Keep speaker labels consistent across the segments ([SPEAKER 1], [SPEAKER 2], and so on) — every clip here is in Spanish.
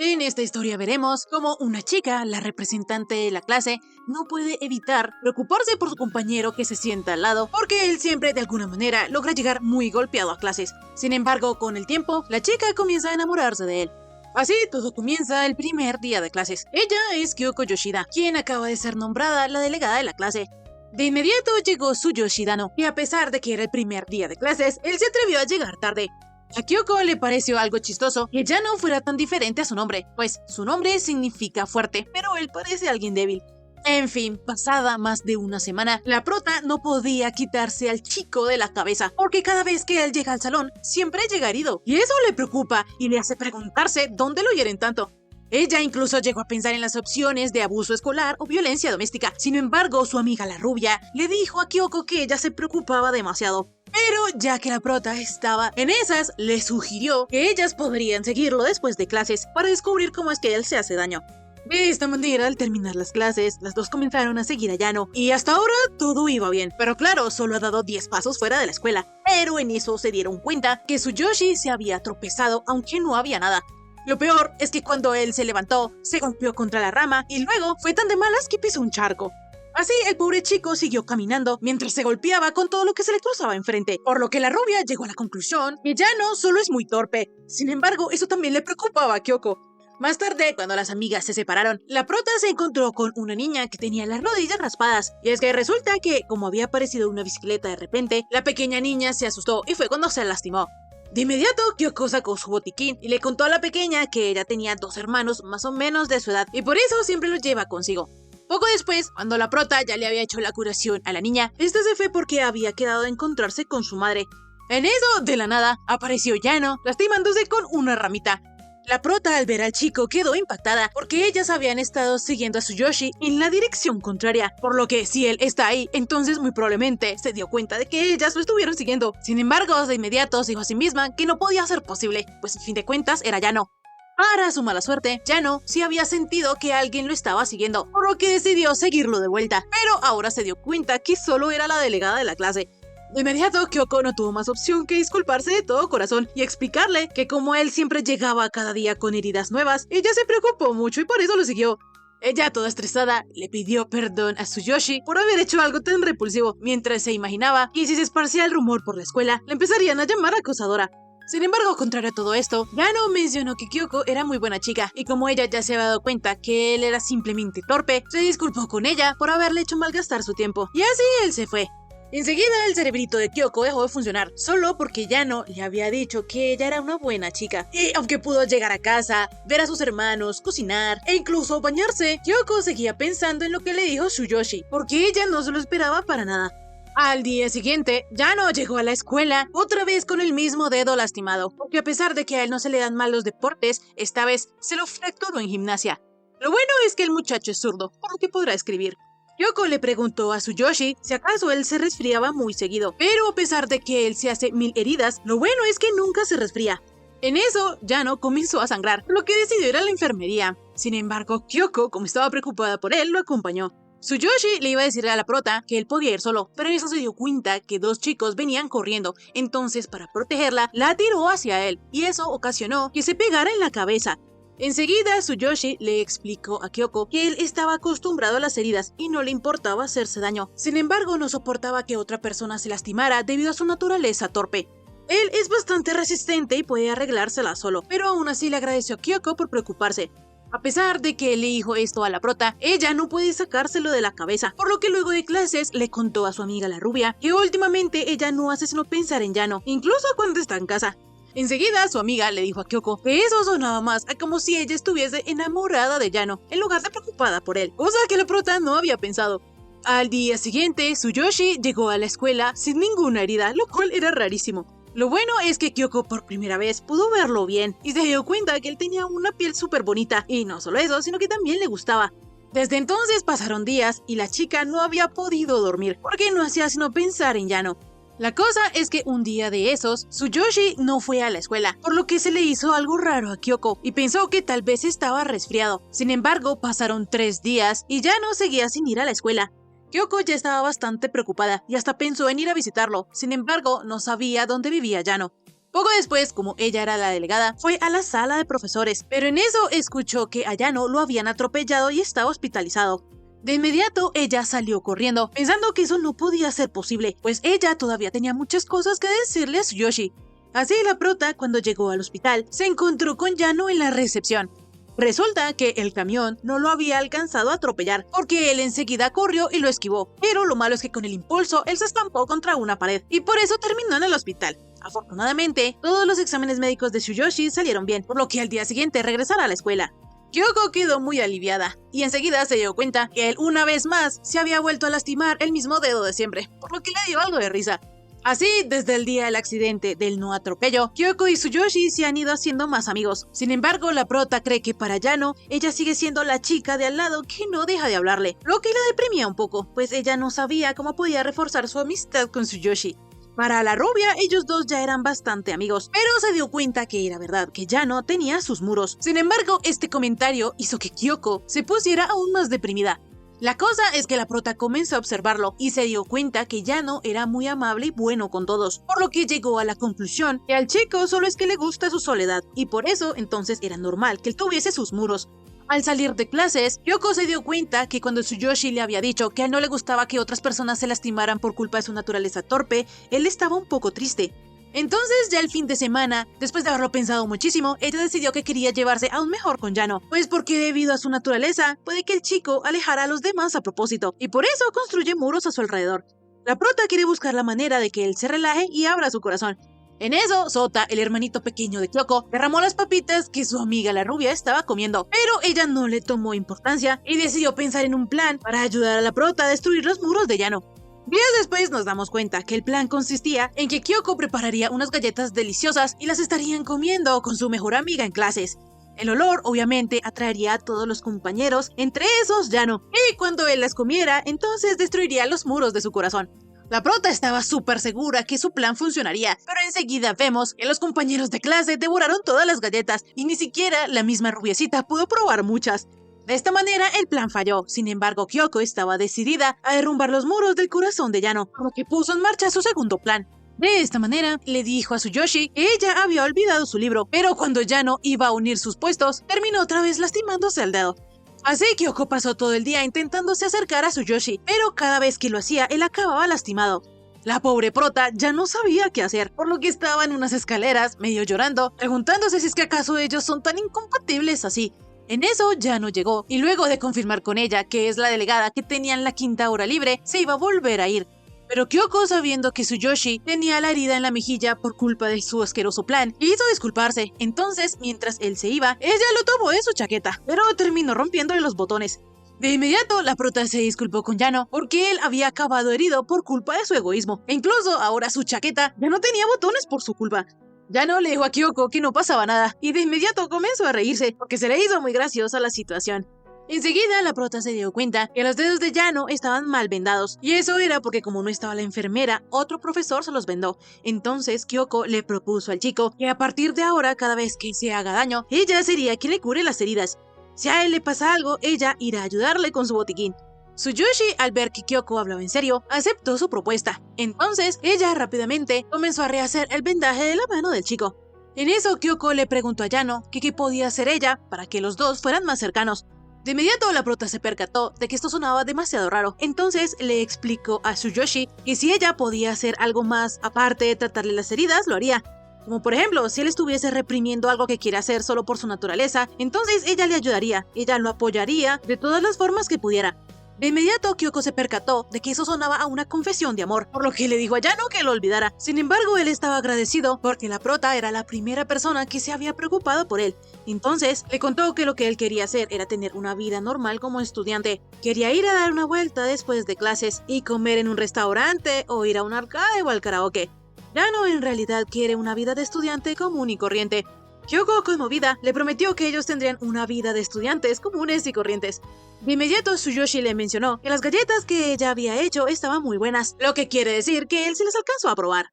[SPEAKER 1] En esta historia veremos cómo una chica, la representante de la clase, no puede evitar preocuparse por su compañero que se sienta al lado, porque él siempre de alguna manera logra llegar muy golpeado a clases. Sin embargo, con el tiempo, la chica comienza a enamorarse de él. Así todo comienza el primer día de clases. Ella es Kyoko Yoshida, quien acaba de ser nombrada la delegada de la clase. De inmediato llegó su Yoshidano, y a pesar de que era el primer día de clases, él se atrevió a llegar tarde. A Kyoko le pareció algo chistoso que ya no fuera tan diferente a su nombre, pues su nombre significa fuerte, pero él parece alguien débil. En fin, pasada más de una semana, la prota no podía quitarse al chico de la cabeza, porque cada vez que él llega al salón, siempre llega herido, y eso le preocupa y le hace preguntarse dónde lo hieren tanto. Ella incluso llegó a pensar en las opciones de abuso escolar o violencia doméstica. Sin embargo, su amiga la rubia le dijo a Kyoko que ella se preocupaba demasiado. Pero ya que la prota estaba en esas, le sugirió que ellas podrían seguirlo después de clases para descubrir cómo es que él se hace daño. De esta manera, al terminar las clases, las dos comenzaron a seguir a Yano, y hasta ahora todo iba bien. Pero claro, solo ha dado 10 pasos fuera de la escuela. Pero en eso se dieron cuenta que su Yoshi se había tropezado aunque no había nada. Lo peor es que cuando él se levantó, se golpeó contra la rama y luego fue tan de malas que pisó un charco. Así, el pobre chico siguió caminando mientras se golpeaba con todo lo que se le cruzaba enfrente, por lo que la rubia llegó a la conclusión que Yano solo es muy torpe. Sin embargo, eso también le preocupaba a Kyoko. Más tarde, cuando las amigas se separaron, la prota se encontró con una niña que tenía las rodillas raspadas. Y es que resulta que, como había aparecido una bicicleta de repente, la pequeña niña se asustó y fue cuando se lastimó. De inmediato, Kyoko sacó su botiquín y le contó a la pequeña que ella tenía 2 hermanos más o menos de su edad y por eso siempre los lleva consigo. Poco después, cuando la prota ya le había hecho la curación a la niña, esta se fue porque había quedado a encontrarse con su madre. En eso, de la nada, apareció Yano, lastimándose con una ramita. La prota, al ver al chico, quedó impactada porque ellas habían estado siguiendo a Tsuyoshi en la dirección contraria, por lo que si él está ahí, entonces muy probablemente se dio cuenta de que ellas lo estuvieron siguiendo. Sin embargo, de inmediato se dijo a sí misma que no podía ser posible, pues a fin de cuentas era Yano. Para su mala suerte, Yano sí había sentido que alguien lo estaba siguiendo, por lo que decidió seguirlo de vuelta, pero ahora se dio cuenta que solo era la delegada de la clase. De inmediato, Kyoko no tuvo más opción que disculparse de todo corazón y explicarle que como él siempre llegaba cada día con heridas nuevas, ella se preocupó mucho y por eso lo siguió. Ella, toda estresada, le pidió perdón a Tsuyoshi por haber hecho algo tan repulsivo, mientras se imaginaba que si se esparcía el rumor por la escuela, le empezarían a llamar acosadora. Sin embargo, contrario a todo esto, Yano mencionó que Kyoko era muy buena chica, y como ella ya se había dado cuenta que él era simplemente torpe, se disculpó con ella por haberle hecho malgastar su tiempo, y así él se fue. Enseguida el cerebrito de Kyoko dejó de funcionar, solo porque Yano le había dicho que ella era una buena chica. Y aunque pudo llegar a casa, ver a sus hermanos, cocinar e incluso bañarse, Kyoko seguía pensando en lo que le dijo Tsuyoshi, porque ella no se lo esperaba para nada. Al día siguiente, Yano llegó a la escuela otra vez con el mismo dedo lastimado, porque a pesar de que a él no se le dan mal los deportes, esta vez se lo fracturó en gimnasia. Lo bueno es que el muchacho es zurdo, por lo que podrá escribir. Kyoko le preguntó a Tsuyoshi si acaso él se resfriaba muy seguido, pero a pesar de que él se hace 1000 heridas, lo bueno es que nunca se resfría. En eso, Yano comenzó a sangrar, por lo que decidió ir a la enfermería. Sin embargo, Kyoko, como estaba preocupada por él, lo acompañó. Tsuyoshi le iba a decir a la prota que él podía ir solo, pero en eso se dio cuenta que 2 chicos venían corriendo, entonces para protegerla, la tiró hacia él, y eso ocasionó que se pegara en la cabeza. Enseguida, Tsuyoshi le explicó a Kyoko que él estaba acostumbrado a las heridas y no le importaba hacerse daño. Sin embargo, no soportaba que otra persona se lastimara debido a su naturaleza torpe. Él es bastante resistente y puede arreglársela solo, pero aún así le agradeció a Kyoko por preocuparse. A pesar de que le dijo esto a la prota, ella no puede sacárselo de la cabeza, por lo que luego de clases le contó a su amiga la rubia que últimamente ella no hace sino pensar en Yano, incluso cuando está en casa. Enseguida, su amiga le dijo a Kyoko que eso sonaba más a como si ella estuviese enamorada de Yano, en lugar de preocupada por él, cosa que la prota no había pensado. Al día siguiente, Tsuyoshi llegó a la escuela sin ninguna herida, lo cual era rarísimo. Lo bueno es que Kyoko por primera vez pudo verlo bien, y se dio cuenta que él tenía una piel súper bonita, y no solo eso, sino que también le gustaba. Desde entonces pasaron días, y la chica no había podido dormir, porque no hacía sino pensar en Yano. La cosa es que un día de esos, Tsuyoshi no fue a la escuela, por lo que se le hizo algo raro a Kyoko y pensó que tal vez estaba resfriado. Sin embargo, pasaron 3 días y Yano seguía sin ir a la escuela. Kyoko ya estaba bastante preocupada y hasta pensó en ir a visitarlo, sin embargo, no sabía dónde vivía Yano. Poco después, como ella era la delegada, fue a la sala de profesores, pero en eso escuchó que a Yano lo habían atropellado y estaba hospitalizado. De inmediato, ella salió corriendo, pensando que eso no podía ser posible, pues ella todavía tenía muchas cosas que decirle a Tsuyoshi. Así la prota, cuando llegó al hospital, se encontró con Yano en la recepción. Resulta que el camión no lo había alcanzado a atropellar, porque él enseguida corrió y lo esquivó, pero lo malo es que con el impulso él se estampó contra una pared, y por eso terminó en el hospital. Afortunadamente, todos los exámenes médicos de Tsuyoshi salieron bien, por lo que al día siguiente regresará a la escuela. Kyoko quedó muy aliviada, y enseguida se dio cuenta que él una vez más se había vuelto a lastimar el mismo dedo de siempre, por lo que le dio algo de risa. Así, desde el día del accidente del no atropello, Kyoko y Tsuyoshi se han ido haciendo más amigos. Sin embargo, la prota cree que para Yano, ella sigue siendo la chica de al lado que no deja de hablarle, lo que la deprimía un poco, pues ella no sabía cómo podía reforzar su amistad con Tsuyoshi. Para la rubia, ellos dos ya eran bastante amigos, pero se dio cuenta que era verdad que Yano tenía sus muros. Sin embargo, este comentario hizo que Kyoko se pusiera aún más deprimida. La cosa es que la prota comenzó a observarlo y se dio cuenta que Yano era muy amable y bueno con todos, por lo que llegó a la conclusión que al chico solo es que le gusta su soledad, y por eso entonces era normal que él tuviese sus muros. Al salir de clases, Kyoko se dio cuenta que cuando Tsuyoshi le había dicho que a él no le gustaba que otras personas se lastimaran por culpa de su naturaleza torpe, él estaba un poco triste. Entonces, ya el fin de semana, después de haberlo pensado muchísimo, ella decidió que quería llevarse aún mejor con Yano, pues porque debido a su naturaleza, puede que el chico alejara a los demás a propósito, y por eso construye muros a su alrededor. La prota quiere buscar la manera de que él se relaje y abra su corazón. En eso, Sota, el hermanito pequeño de Kyoko, derramó las papitas que su amiga la rubia estaba comiendo, pero ella no le tomó importancia y decidió pensar en un plan para ayudar a la prota a destruir los muros de Yano. Días después nos damos cuenta que el plan consistía en que Kyoko prepararía unas galletas deliciosas y las estarían comiendo con su mejor amiga en clases. El olor, obviamente, atraería a todos los compañeros, entre esos Yano, y cuando él las comiera, entonces destruiría los muros de su corazón. La prota estaba súper segura que su plan funcionaría, pero enseguida vemos que los compañeros de clase devoraron todas las galletas y ni siquiera la misma rubiecita pudo probar muchas. De esta manera el plan falló, sin embargo Kyoko estaba decidida a derrumbar los muros del corazón de Yano, por lo que puso en marcha su segundo plan. De esta manera le dijo a Tsuyoshi que ella había olvidado su libro, pero cuando Yano iba a unir sus puestos, terminó otra vez lastimándose el dedo. Así Kyoko pasó todo el día intentándose acercar a Tsuyoshi, pero cada vez que lo hacía él acababa lastimado. La pobre prota ya no sabía qué hacer, por lo que estaba en unas escaleras, medio llorando, preguntándose si es que acaso ellos son tan incompatibles así. En eso Yano llegó, y luego de confirmar con ella que es la delegada que tenía en la quinta hora libre, se iba a volver a ir. Pero Kyoko, sabiendo que Tsuyoshi tenía la herida en la mejilla por culpa de su asqueroso plan, quiso disculparse. Entonces, mientras él se iba, ella lo tomó de su chaqueta, pero terminó rompiéndole los botones. De inmediato, la prota se disculpó con Yano porque él había acabado herido por culpa de su egoísmo, e incluso ahora su chaqueta ya no tenía botones por su culpa. Yano le dijo a Kyoko que no pasaba nada, y de inmediato comenzó a reírse porque se le hizo muy graciosa la situación. Enseguida la prota se dio cuenta que los dedos de Yano estaban mal vendados, y eso era porque como no estaba la enfermera, otro profesor se los vendó. Entonces Kyoko le propuso al chico que a partir de ahora, cada vez que se haga daño, ella sería quien le cure las heridas. Si a él le pasa algo, ella irá a ayudarle con su botiquín. Tsuyoshi, al ver que Kyoko hablaba en serio, aceptó su propuesta. Entonces, ella rápidamente comenzó a rehacer el vendaje de la mano del chico. En eso, Kyoko le preguntó a Yano que qué podía hacer ella para que los dos fueran más cercanos. De inmediato la prota se percató de que esto sonaba demasiado raro, entonces le explicó a Tsuyoshi que si ella podía hacer algo más aparte de tratarle las heridas, lo haría. Como por ejemplo, si él estuviese reprimiendo algo que quiere hacer solo por su naturaleza, entonces ella le ayudaría, ella lo apoyaría de todas las formas que pudiera. De inmediato Kyoko se percató de que eso sonaba a una confesión de amor, por lo que le dijo a Yano que lo olvidara. Sin embargo, él estaba agradecido porque la prota era la primera persona que se había preocupado por él. Entonces, le contó que lo que él quería hacer era tener una vida normal como estudiante. Quería ir a dar una vuelta después de clases y comer en un restaurante o ir a un arcade o al karaoke. Yano en realidad quiere una vida de estudiante común y corriente. Kyoko, conmovida, le prometió que ellos tendrían una vida de estudiantes comunes y corrientes. De inmediato, Tsuyoshi le mencionó que las galletas que ella había hecho estaban muy buenas, lo que quiere decir que él se las alcanzó a probar.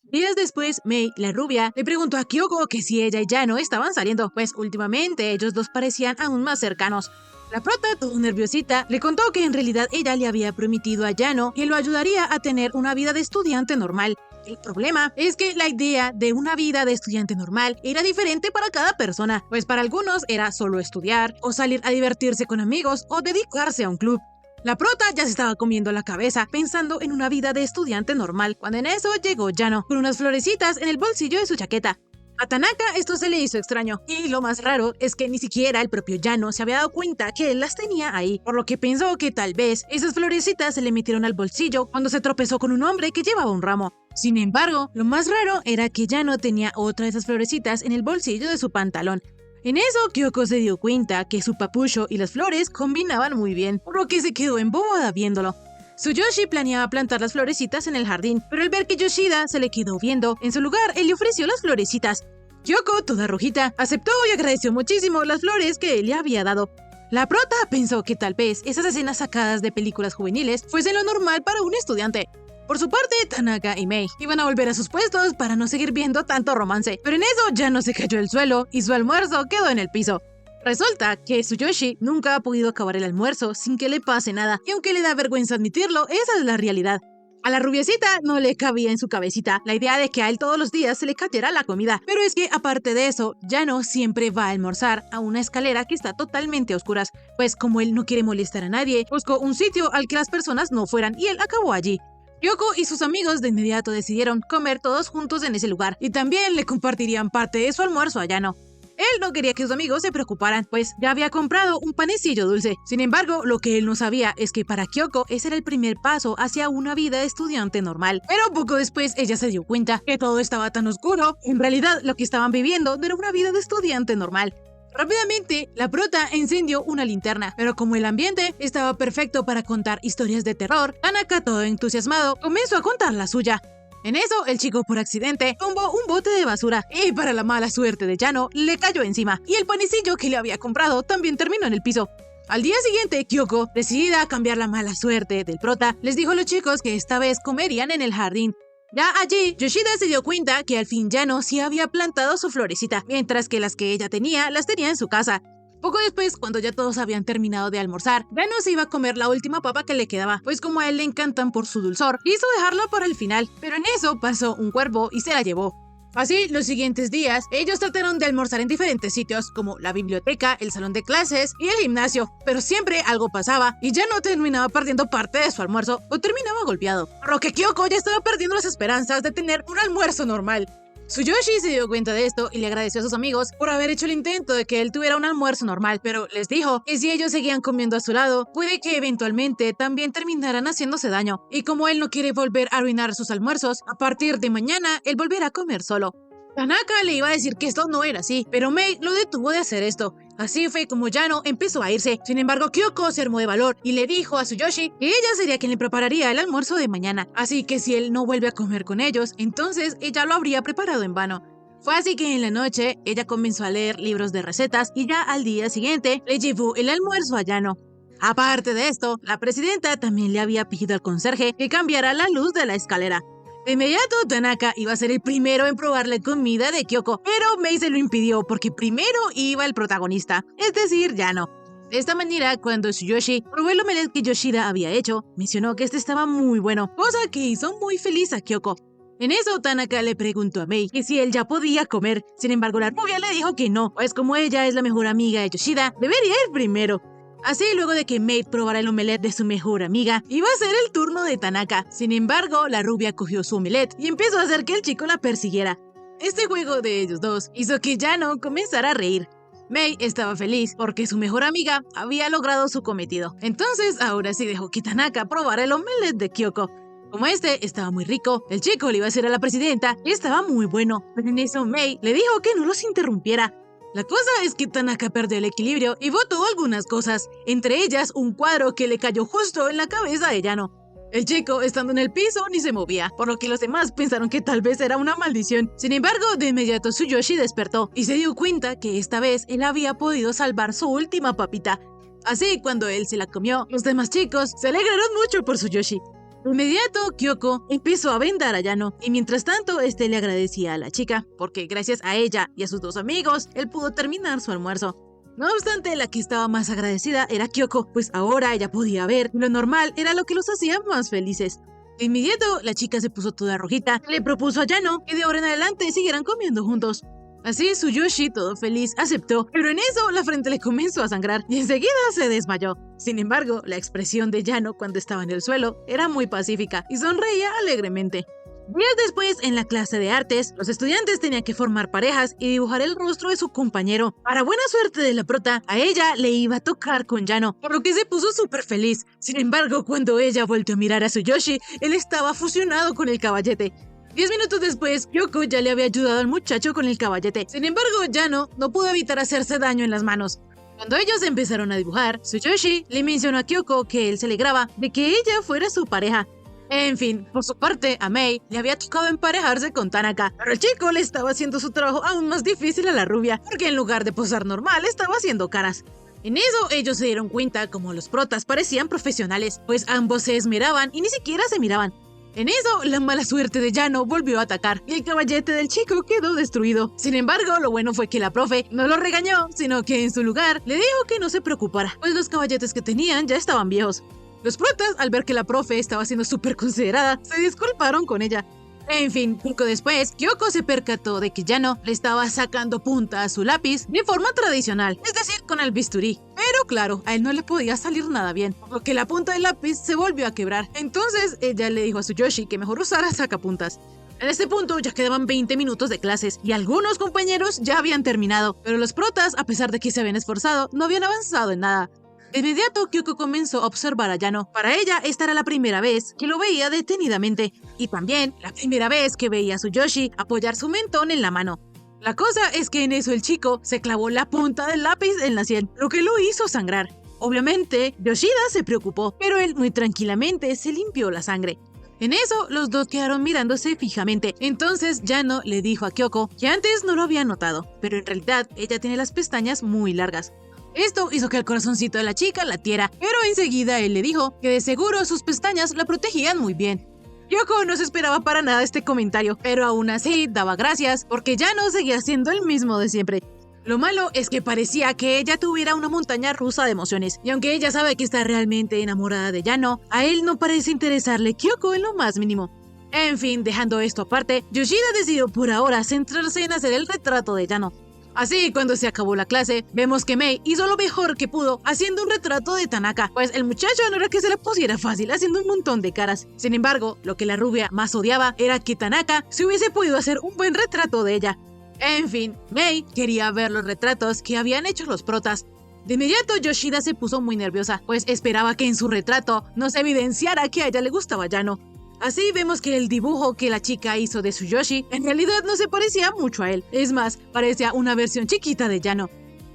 [SPEAKER 1] Días después, Mei, la rubia, le preguntó a Kyoko que si ella y Yano estaban saliendo, pues últimamente ellos dos parecían aún más cercanos. La prota, todo nerviosita, le contó que en realidad ella le había prometido a Yano que lo ayudaría a tener una vida de estudiante normal. El problema es que la idea de una vida de estudiante normal era diferente para cada persona, pues para algunos era solo estudiar, o salir a divertirse con amigos, o dedicarse a un club. La prota ya se estaba comiendo la cabeza pensando en una vida de estudiante normal, cuando en eso llegó Yano, con unas florecitas en el bolsillo de su chaqueta. A Tanaka esto se le hizo extraño, y lo más raro es que ni siquiera el propio Yano se había dado cuenta que él las tenía ahí, por lo que pensó que tal vez esas florecitas se le metieron al bolsillo cuando se tropezó con un hombre que llevaba un ramo. Sin embargo, lo más raro era que Yano tenía otra de esas florecitas en el bolsillo de su pantalón. En eso, Kyoko se dio cuenta que su papucho y las flores combinaban muy bien, por lo que se quedó embobada viéndolo. Tsuyoshi planeaba plantar las florecitas en el jardín, pero al ver que Yoshida se le quedó viendo, en su lugar él le ofreció las florecitas. Kyoko, toda rojita, aceptó y agradeció muchísimo las flores que él le había dado. La prota pensó que tal vez esas escenas sacadas de películas juveniles fuesen lo normal para un estudiante. Por su parte, Tanaka y Mei iban a volver a sus puestos para no seguir viendo tanto romance, pero en eso Yano se cayó al suelo y su almuerzo quedó en el piso. Resulta que Tsuyoshi nunca ha podido acabar el almuerzo sin que le pase nada, y aunque le da vergüenza admitirlo, esa es la realidad. A la rubiecita no le cabía en su cabecita la idea de que a él todos los días se le cayera la comida, pero es que aparte de eso, Yano siempre va a almorzar a una escalera que está totalmente a oscuras, pues como él no quiere molestar a nadie, buscó un sitio al que las personas no fueran y él acabó allí. Kyoko y sus amigos de inmediato decidieron comer todos juntos en ese lugar, y también le compartirían parte de su almuerzo a Yano. Él no quería que sus amigos se preocuparan, pues ya había comprado un panecillo dulce. Sin embargo, lo que él no sabía es que para Kyoko ese era el primer paso hacia una vida de estudiante normal. Pero poco después ella se dio cuenta que todo estaba tan oscuro. En realidad, lo que estaban viviendo no era una vida de estudiante normal. Rápidamente, la prota encendió una linterna, pero como el ambiente estaba perfecto para contar historias de terror, Tanaka, todo entusiasmado, comenzó a contar la suya. En eso, el chico por accidente tumbó un bote de basura y para la mala suerte de Yano, le cayó encima, y el panecillo que le había comprado también terminó en el piso. Al día siguiente, Kyoko, decidida a cambiar la mala suerte del prota, les dijo a los chicos que esta vez comerían en el jardín. Ya allí, Yoshida se dio cuenta que al fin Yano sí había plantado su florecita, mientras que las que ella tenía, las tenía en su casa. Poco después, cuando ya todos habían terminado de almorzar, Yano se iba a comer la última papa que le quedaba, pues como a él le encantan por su dulzor, quiso dejarla para el final, pero en eso pasó un cuervo y se la llevó. Así, los siguientes días, ellos trataron de almorzar en diferentes sitios, como la biblioteca, el salón de clases y el gimnasio, pero siempre algo pasaba y Yano terminaba perdiendo parte de su almuerzo o terminaba golpeado, por lo que Kyoko ya estaba perdiendo las esperanzas de tener un almuerzo normal. Tsuyoshi se dio cuenta de esto y le agradeció a sus amigos por haber hecho el intento de que él tuviera un almuerzo normal, pero les dijo que si ellos seguían comiendo a su lado, puede que eventualmente también terminaran haciéndose daño, y como él no quiere volver a arruinar sus almuerzos, a partir de mañana él volverá a comer solo. Tanaka le iba a decir que esto no era así, pero Mei lo detuvo de hacer esto. Así fue como Yano empezó a irse. Sin embargo, Kyoko se armó de valor y le dijo a Tsuyoshi que ella sería quien le prepararía el almuerzo de mañana. Así que si él no vuelve a comer con ellos, entonces ella lo habría preparado en vano. Fue así que en la noche ella comenzó a leer libros de recetas y ya al día siguiente le llevó el almuerzo a Yano. Aparte de esto, la presidenta también le había pedido al conserje que cambiara la luz de la escalera. De inmediato, Tanaka iba a ser el primero en probar la comida de Kyoko, pero Mei se lo impidió porque primero iba el protagonista, es decir, Yano. De esta manera, cuando Tsuyoshi probó el omelette que Yoshida había hecho, mencionó que este estaba muy bueno, cosa que hizo muy feliz a Kyoko. En eso, Tanaka le preguntó a Mei que si él ya podía comer, sin embargo la rubia le dijo que no, pues como ella es la mejor amiga de Yoshida, debería ir primero. Así, luego de que Mei probara el omelette de su mejor amiga, iba a ser el turno de Tanaka. Sin embargo, la rubia cogió su omelette y empezó a hacer que el chico la persiguiera. Este juego de ellos dos hizo que Yano comenzara a reír. Mei estaba feliz porque su mejor amiga había logrado su cometido. Entonces, ahora sí dejó que Tanaka probara el omelette de Kyoko. Como este estaba muy rico, el chico le iba a hacer a la presidenta y estaba muy bueno. Pero en eso Mei le dijo que no los interrumpiera. La cosa es que Tanaka perdió el equilibrio y botó algunas cosas, entre ellas un cuadro que le cayó justo en la cabeza de Yano. El chico, estando en el piso, ni se movía, por lo que los demás pensaron que tal vez era una maldición. Sin embargo, de inmediato Tsuyoshi despertó y se dio cuenta que esta vez él había podido salvar su última papita. Así, cuando él se la comió, los demás chicos se alegraron mucho por Tsuyoshi. De inmediato, Kyoko empezó a vendar a Yano, y mientras tanto, este le agradecía a la chica, porque gracias a ella y a sus dos amigos, él pudo terminar su almuerzo. No obstante, la que estaba más agradecida era Kyoko, pues ahora ella podía ver, y lo normal era lo que los hacía más felices. De inmediato, la chica se puso toda rojita, le propuso a Yano que de ahora en adelante siguieran comiendo juntos. Así Tsuyoshi, todo feliz, aceptó, pero en eso la frente le comenzó a sangrar y enseguida se desmayó. Sin embargo, la expresión de Yano cuando estaba en el suelo era muy pacífica y sonreía alegremente. Días después, en la clase de artes, los estudiantes tenían que formar parejas y dibujar el rostro de su compañero. Para buena suerte de la prota, a ella le iba a tocar con Yano, por lo que se puso súper feliz. Sin embargo, cuando ella volvió a mirar a Tsuyoshi, él estaba fusionado con el caballete. 10 minutos después, Kyoko ya le había ayudado al muchacho con el caballete. Sin embargo, Yano no pudo evitar hacerse daño en las manos. Cuando ellos empezaron a dibujar, Tsuyoshi le mencionó a Kyoko que él se alegraba de que ella fuera su pareja. En fin, por su parte, a Mei le había tocado emparejarse con Tanaka, pero el chico le estaba haciendo su trabajo aún más difícil a la rubia, porque en lugar de posar normal, estaba haciendo caras. En eso, ellos se dieron cuenta como los protas parecían profesionales, pues ambos se esmeraban y ni siquiera se miraban. En eso, la mala suerte de Yano volvió a atacar y el caballete del chico quedó destruido. Sin embargo, lo bueno fue que la profe no lo regañó, sino que en su lugar le dijo que no se preocupara, pues los caballetes que tenían ya estaban viejos. Los protas, al ver que la profe estaba siendo súper considerada, se disculparon con ella. En fin, poco después, Kyoko se percató de que Yano le estaba sacando punta a su lápiz de forma tradicional, es decir, con el bisturí. Pero claro, a él no le podía salir nada bien, por lo que la punta del lápiz se volvió a quebrar. Entonces, ella le dijo a Tsuyoshi que mejor usara sacapuntas. En este punto ya quedaban 20 minutos de clases y algunos compañeros ya habían terminado, pero los protas, a pesar de que se habían esforzado, no habían avanzado en nada. De inmediato, Kyoko comenzó a observar a Yano. Para ella, esta era la primera vez que lo veía detenidamente, y también la primera vez que veía a Tsuyoshi apoyar su mentón en la mano. La cosa es que en eso el chico se clavó la punta del lápiz en la sien, lo que lo hizo sangrar. Obviamente, Yoshida se preocupó, pero él muy tranquilamente se limpió la sangre. En eso, los dos quedaron mirándose fijamente. Entonces, Yano le dijo a Kyoko que antes no lo había notado, pero en realidad ella tiene las pestañas muy largas. Esto hizo que el corazoncito de la chica latiera, pero enseguida él le dijo que de seguro sus pestañas la protegían muy bien. Kyoko no se esperaba para nada este comentario, pero aún así daba gracias porque Yano seguía siendo el mismo de siempre. Lo malo es que parecía que ella tuviera una montaña rusa de emociones, y aunque ella sabe que está realmente enamorada de Yano, a él no parece interesarle Kyoko en lo más mínimo. En fin, dejando esto aparte, Yoshida decidió por ahora centrarse en hacer el retrato de Yano. Así, cuando se acabó la clase, vemos que Mei hizo lo mejor que pudo haciendo un retrato de Tanaka, pues el muchacho no era que se le pusiera fácil haciendo un montón de caras. Sin embargo, lo que la rubia más odiaba era que Tanaka se hubiese podido hacer un buen retrato de ella. En fin, Mei quería ver los retratos que habían hecho los protas. De inmediato, Yoshida se puso muy nerviosa, pues esperaba que en su retrato no se evidenciara que a ella le gustaba Yano. Así vemos que el dibujo que la chica hizo de Tsuyoshi en realidad no se parecía mucho a él. Es más, parecía una versión chiquita de Yano.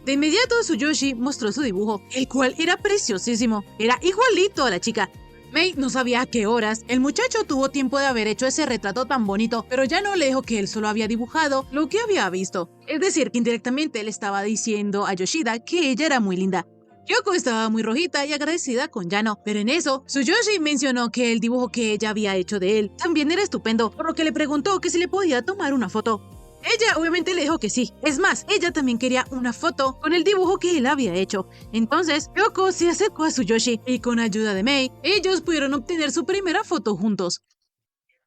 [SPEAKER 1] De inmediato Tsuyoshi mostró su dibujo, el cual era preciosísimo. Era igualito a la chica. Mei no sabía a qué horas el muchacho tuvo tiempo de haber hecho ese retrato tan bonito, pero Yano le dijo que él solo había dibujado lo que había visto. Es decir, que indirectamente le estaba diciendo a Yoshida que ella era muy linda. Kyoko estaba muy rojita y agradecida con Yano, pero en eso, Tsuyoshi mencionó que el dibujo que ella había hecho de él también era estupendo, por lo que le preguntó que si le podía tomar una foto. Ella obviamente le dijo que sí. Es más, ella también quería una foto con el dibujo que él había hecho. Entonces, Kyoko se acercó a Tsuyoshi y con ayuda de Mei, ellos pudieron obtener su primera foto juntos.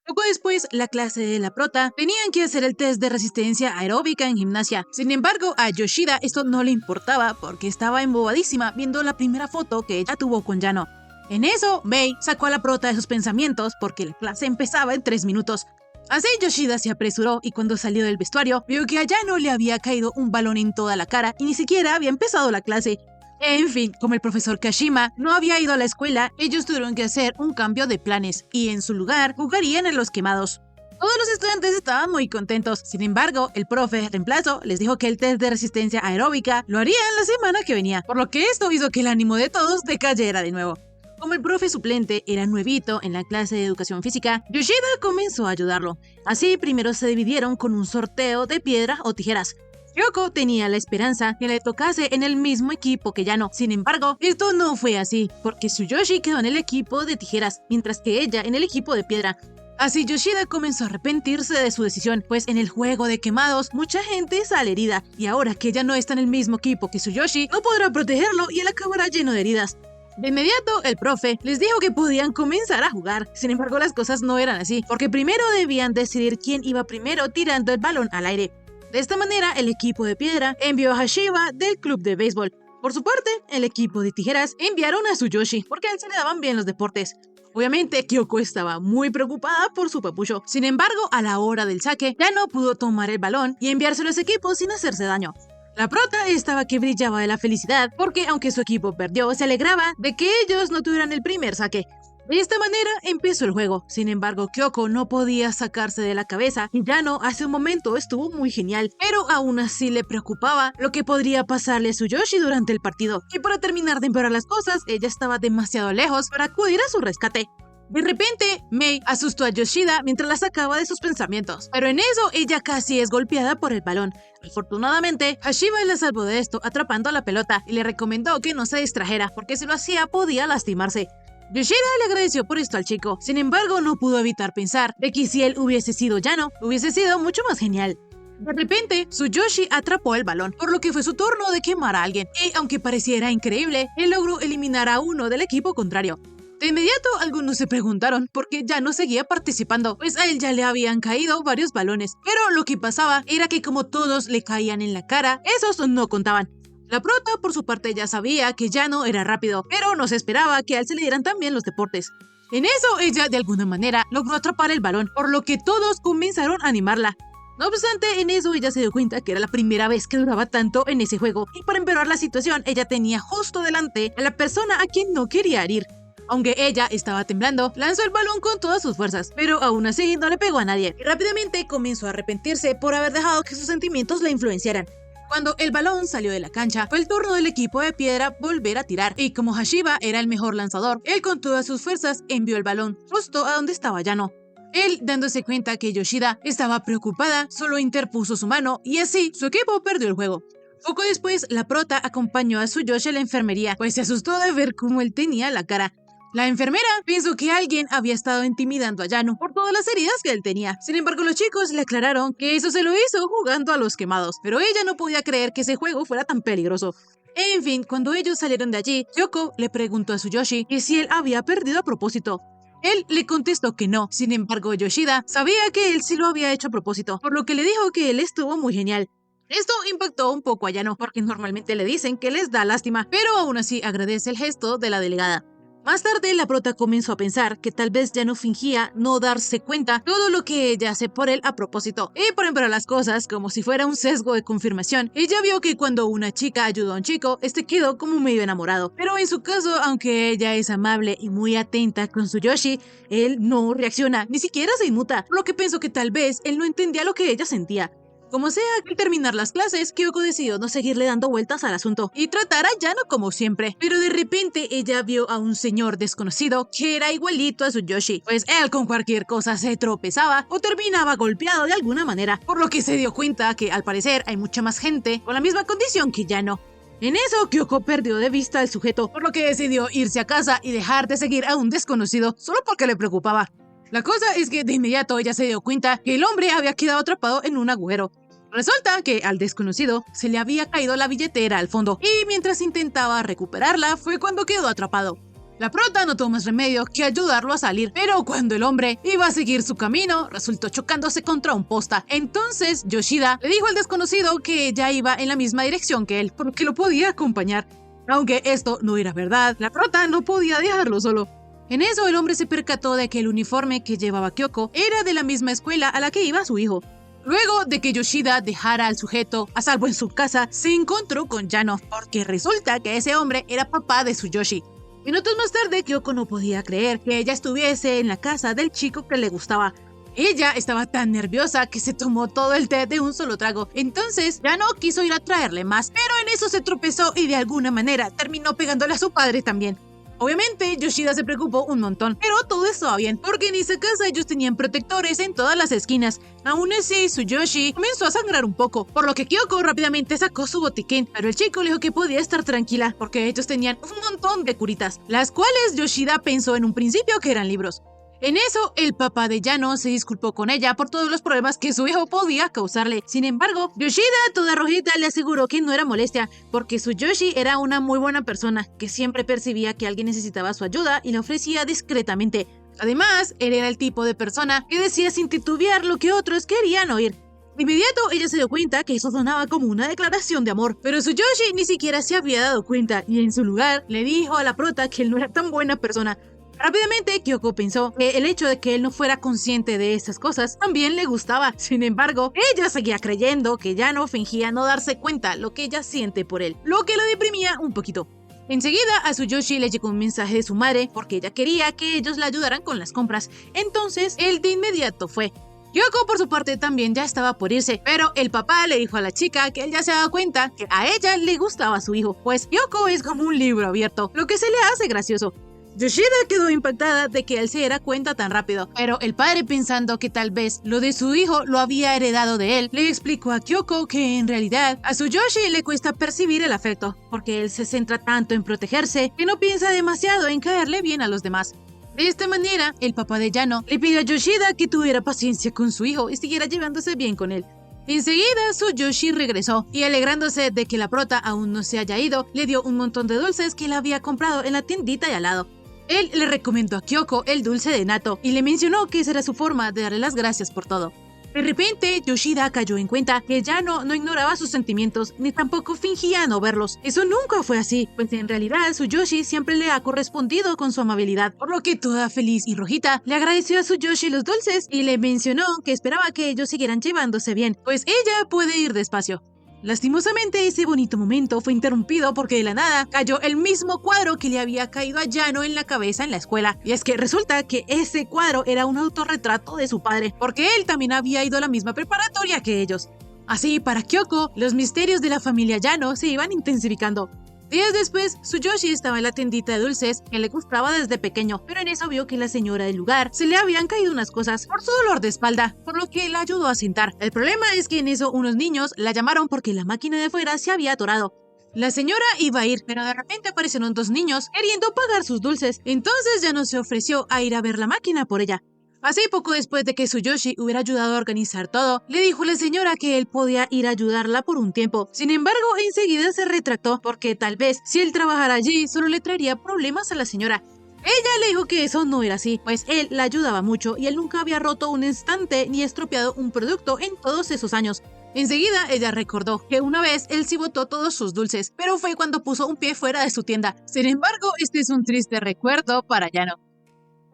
[SPEAKER 1] Poco después, la clase de la prota tenían que hacer el test de resistencia aeróbica en gimnasia. Sin embargo, a Yoshida esto no le importaba porque estaba embobadísima viendo la primera foto que ella tuvo con Yano. En eso, Mei sacó a la prota de sus pensamientos porque la clase empezaba en 3 minutos. Así Yoshida se apresuró y cuando salió del vestuario vio que a Yano le había caído un balón en toda la cara y ni siquiera había empezado la clase. En fin, como el profesor Kashima no había ido a la escuela, ellos tuvieron que hacer un cambio de planes y en su lugar jugarían en los quemados. Todos los estudiantes estaban muy contentos. Sin embargo, el profe reemplazo les dijo que el test de resistencia aeróbica lo harían la semana que venía, por lo que esto hizo que el ánimo de todos decayera de nuevo. Como el profe suplente era nuevito en la clase de educación física, Yoshida comenzó a ayudarlo. Así, primero se dividieron con un sorteo de piedra o tijeras. Kyoko tenía la esperanza que le tocase en el mismo equipo que Yano. Sin embargo, esto no fue así, porque Tsuyoshi quedó en el equipo de tijeras, mientras que ella en el equipo de piedra. Así Yoshida comenzó a arrepentirse de su decisión, pues en el juego de quemados mucha gente sale herida, y ahora que ella no está en el mismo equipo que Tsuyoshi, no podrá protegerlo y él acabará lleno de heridas. De inmediato, el profe les dijo que podían comenzar a jugar. Sin embargo, las cosas no eran así, porque primero debían decidir quién iba primero tirando el balón al aire. De esta manera, el equipo de piedra envió a Hashiba del club de béisbol. Por su parte, el equipo de tijeras enviaron a Tsuyoshi, porque a él se le daban bien los deportes. Obviamente, Kyoko estaba muy preocupada por su papucho. Sin embargo, a la hora del saque, ya no pudo tomar el balón y enviárselo a su equipo sin hacerse daño. La prota estaba que brillaba de la felicidad porque aunque su equipo perdió, se alegraba de que ellos no tuvieran el primer saque. De esta manera empezó el juego. Sin embargo, Kyoko no podía sacarse de la cabeza y Yano hace un momento estuvo muy genial, pero aún así le preocupaba lo que podría pasarle a Tsuyoshi durante el partido. Y para terminar de empeorar las cosas, ella estaba demasiado lejos para acudir a su rescate. De repente, Mei asustó a Yoshida mientras la sacaba de sus pensamientos, pero en eso ella casi es golpeada por el balón. Afortunadamente, Hashiba la salvó de esto atrapando la pelota y le recomendó que no se distrajera porque si lo hacía podía lastimarse. Yoshida le agradeció por esto al chico, sin embargo no pudo evitar pensar de que si él hubiese sido Yano, hubiese sido mucho más genial. De repente, Tsuyoshi atrapó el balón, por lo que fue su turno de quemar a alguien, y aunque pareciera increíble, él logró eliminar a uno del equipo contrario. De inmediato, algunos se preguntaron por qué Yano seguía participando, pues a él ya le habían caído varios balones, pero lo que pasaba era que como todos le caían en la cara, esos no contaban. La prota, por su parte, ya sabía que Yano era rápido, pero no se esperaba que a él se le dieran también los deportes. En eso, ella de alguna manera logró atrapar el balón, por lo que todos comenzaron a animarla. No obstante, en eso ella se dio cuenta que era la primera vez que duraba tanto en ese juego, y para empeorar la situación, ella tenía justo delante a la persona a quien no quería herir. Aunque ella estaba temblando, lanzó el balón con todas sus fuerzas, pero aún así no le pegó a nadie, y rápidamente comenzó a arrepentirse por haber dejado que sus sentimientos la influenciaran. Cuando el balón salió de la cancha, fue el turno del equipo de piedra volver a tirar, y como Hashiba era el mejor lanzador, él con todas sus fuerzas envió el balón justo a donde estaba Yano. Él, dándose cuenta que Yoshida estaba preocupada, solo interpuso su mano, y así su equipo perdió el juego. Poco después, la prota acompañó a Tsuyoshi a la enfermería, pues se asustó de ver cómo él tenía la cara. La enfermera pensó que alguien había estado intimidando a Yano por todas las heridas que él tenía. Sin embargo, los chicos le aclararon que eso se lo hizo jugando a los quemados, pero ella no podía creer que ese juego fuera tan peligroso. En fin, cuando ellos salieron de allí, Kyoko le preguntó a Tsuyoshi que si él había perdido a propósito. Él le contestó que no. Sin embargo, Yoshida sabía que él sí lo había hecho a propósito, por lo que le dijo que él estuvo muy genial. Esto impactó un poco a Yano, porque normalmente le dicen que les da lástima, pero aún así agradece el gesto de la delegada. Más tarde, la prota comenzó a pensar que tal vez Yano fingía no darse cuenta todo lo que ella hace por él a propósito. Y por empeorar las cosas, como si fuera un sesgo de confirmación, ella vio que cuando una chica ayudó a un chico, este quedó como medio enamorado. Pero en su caso, aunque ella es amable y muy atenta con Tsuyoshi, él no reacciona, ni siquiera se inmuta, por lo que pensó que tal vez él no entendía lo que ella sentía. Como sea, al terminar las clases, Kyoko decidió no seguirle dando vueltas al asunto y tratar a Yano como siempre. Pero de repente ella vio a un señor desconocido que era igualito a Tsuyoshi, pues él con cualquier cosa se tropezaba o terminaba golpeado de alguna manera, por lo que se dio cuenta que al parecer hay mucha más gente con la misma condición que Yano. En eso, Kyoko perdió de vista al sujeto, por lo que decidió irse a casa y dejar de seguir a un desconocido solo porque le preocupaba. La cosa es que de inmediato ella se dio cuenta que el hombre había quedado atrapado en un agujero. Resulta que al desconocido se le había caído la billetera al fondo y mientras intentaba recuperarla fue cuando quedó atrapado. La prota no tuvo más remedio que ayudarlo a salir, pero cuando el hombre iba a seguir su camino, resultó chocándose contra un posta. Entonces Yoshida le dijo al desconocido que ella iba en la misma dirección que él, porque lo podía acompañar. Aunque esto no era verdad, la prota no podía dejarlo solo. En eso el hombre se percató de que el uniforme que llevaba Kyoko era de la misma escuela a la que iba su hijo. Luego de que Yoshida dejara al sujeto a salvo en su casa, se encontró con Yano, porque resulta que ese hombre era papá de Tsuyoshi. Minutos más tarde, Kyoko no podía creer que ella estuviese en la casa del chico que le gustaba. Ella estaba tan nerviosa que se tomó todo el té de un solo trago. Entonces, Yano quiso ir a traerle más, pero en eso se tropezó y de alguna manera terminó pegándole a su padre también. Obviamente, Yoshida se preocupó un montón, pero todo estaba bien, porque en esa casa ellos tenían protectores en todas las esquinas. Aún así, Tsuyoshi comenzó a sangrar un poco, por lo que Kyoko rápidamente sacó su botiquín, pero el chico le dijo que podía estar tranquila, porque ellos tenían un montón de curitas, las cuales Yoshida pensó en un principio que eran libros. En eso, el papá de Yano se disculpó con ella por todos los problemas que su hijo podía causarle. Sin embargo, Yoshida, toda rojita, le aseguró que no era molestia, porque su Yoshi era una muy buena persona, que siempre percibía que alguien necesitaba su ayuda y la ofrecía discretamente. Además, él era el tipo de persona que decía sin titubear lo que otros querían oír. De inmediato, ella se dio cuenta que eso sonaba como una declaración de amor, pero su Yoshi ni siquiera se había dado cuenta y en su lugar le dijo a la prota que él no era tan buena persona. Rápidamente, Kyoko pensó que el hecho de que él no fuera consciente de esas cosas también le gustaba. Sin embargo, ella seguía creyendo que Yano fingía no darse cuenta lo que ella siente por él, lo que la deprimía un poquito. Enseguida, a su Yoshi le llegó un mensaje de su madre porque ella quería que ellos la ayudaran con las compras. Entonces, él de inmediato fue. Kyoko, por su parte, también ya estaba por irse, pero el papá le dijo a la chica que él ya se daba cuenta que a ella le gustaba su hijo, pues Kyoko es como un libro abierto, lo que se le hace gracioso. Yoshida quedó impactada de que él se diera cuenta tan rápido, pero el padre, pensando que tal vez lo de su hijo lo había heredado de él, le explicó a Kyoko que en realidad a su Yoshi le cuesta percibir el afecto, porque él se centra tanto en protegerse que no piensa demasiado en caerle bien a los demás. De esta manera, el papá de Yano le pidió a Yoshida que tuviera paciencia con su hijo y siguiera llevándose bien con él. Enseguida, su Yoshi regresó y, alegrándose de que la prota aún no se haya ido, le dio un montón de dulces que él había comprado en la tiendita de al lado. Él le recomendó a Kyoko el dulce de natto y le mencionó que esa era su forma de darle las gracias por todo. De repente, Yoshida cayó en cuenta que Yano no ignoraba sus sentimientos ni tampoco fingía no verlos. Eso nunca fue así, pues en realidad su Yoshi siempre le ha correspondido con su amabilidad, por lo que toda feliz y rojita le agradeció a su Yoshi los dulces y le mencionó que esperaba que ellos siguieran llevándose bien, pues ella puede ir despacio. Lastimosamente, ese bonito momento fue interrumpido porque de la nada cayó el mismo cuadro que le había caído a Yano en la cabeza en la escuela. Y es que resulta que ese cuadro era un autorretrato de su padre, porque él también había ido a la misma preparatoria que ellos. Así, para Kyoko, los misterios de la familia Yano se iban intensificando. Días después, su Yoshi estaba en la tiendita de dulces que le gustaba desde pequeño, pero en eso vio que la señora del lugar se le habían caído unas cosas por su dolor de espalda, por lo que la ayudó a sentar. El problema es que en eso unos niños la llamaron porque la máquina de fuera se había atorado. La señora iba a ir, pero de repente aparecieron dos niños queriendo pagar sus dulces, entonces ya no se ofreció a ir a ver la máquina por ella. Así, poco después de que su Yoshi hubiera ayudado a organizar todo, le dijo a la señora que él podía ir a ayudarla por un tiempo. Sin embargo, enseguida se retractó porque tal vez si él trabajara allí solo le traería problemas a la señora. Ella le dijo que eso no era así, pues él la ayudaba mucho y él nunca había roto un estante ni estropeado un producto en todos esos años. Enseguida ella recordó que una vez él sí botó todos sus dulces, pero fue cuando puso un pie fuera de su tienda. Sin embargo, este es un triste recuerdo para Yano.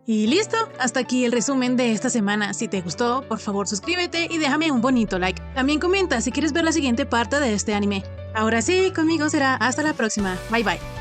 [SPEAKER 1] Y listo, hasta aquí el resumen de esta semana. Si te gustó, por favor suscríbete y déjame un bonito like. También comenta si quieres ver la siguiente parte de este anime. Ahora sí, conmigo será hasta la próxima. Bye bye.